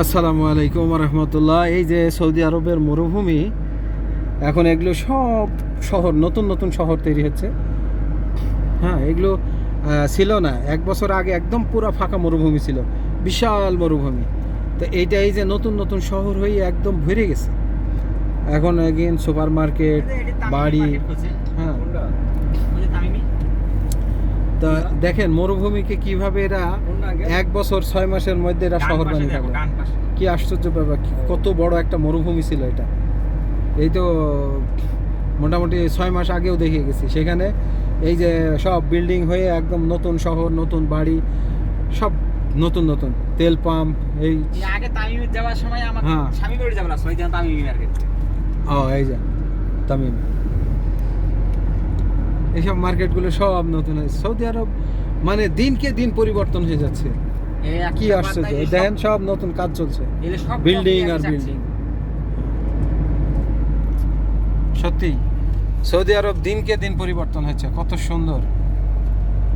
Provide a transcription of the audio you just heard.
আসসালামু আলাইকুম রহমতুল্লাহ। এই যে সৌদি আরবের মরুভূমি, এখন এগুলো সব শহর, নতুন নতুন শহর তৈরি হচ্ছে। হ্যাঁ, এগুলো ছিল না এক বছর আগে, একদম পুরো ফাঁকা মরুভূমি ছিল, বিশাল মরুভূমি। তো এইটা এই যে নতুন নতুন শহর হয়ে একদম ভরে গেছে। এখন এগেন সুপার মার্কেট, বাড়ি। হ্যাঁ, তা দেখেন মরুভূমিকে কিভাবে এরা 1 বছর 6 মাসের মধ্যে এরা শহর বানিয়ে ফেলে। কি আশ্চর্য ব্যাপার, কত বড় একটা মরুভূমি ছিল এটা। এই তো মোটামুটি 6 মাস আগেও দেখে গেছি, সেখানে এই যে সব বিল্ডিং হয়ে একদম নতুন শহর, নতুন বাড়ি, সব নতুন নতুন তেল পাম্প। এই আগে তামিমে যাওয়ার সময় আমার স্বামী বাড়ি যাবো না, সবাই যেন তামিম মার্কেট। এই যে তামিম, এইসব মার্কেটগুলো সব নতুন হয়েছে। সৌদি আরব মানে দিনকে দিন পরিবর্তন হয়ে যাচ্ছে। কি আশ্চর্য, দেখেন সব নতুন কাজ চলছে, বিল্ডিং আর বিল্ডিং। সত্যি সৌদি আরব দিনকে দিন পরিবর্তন হচ্ছে, কত সুন্দর।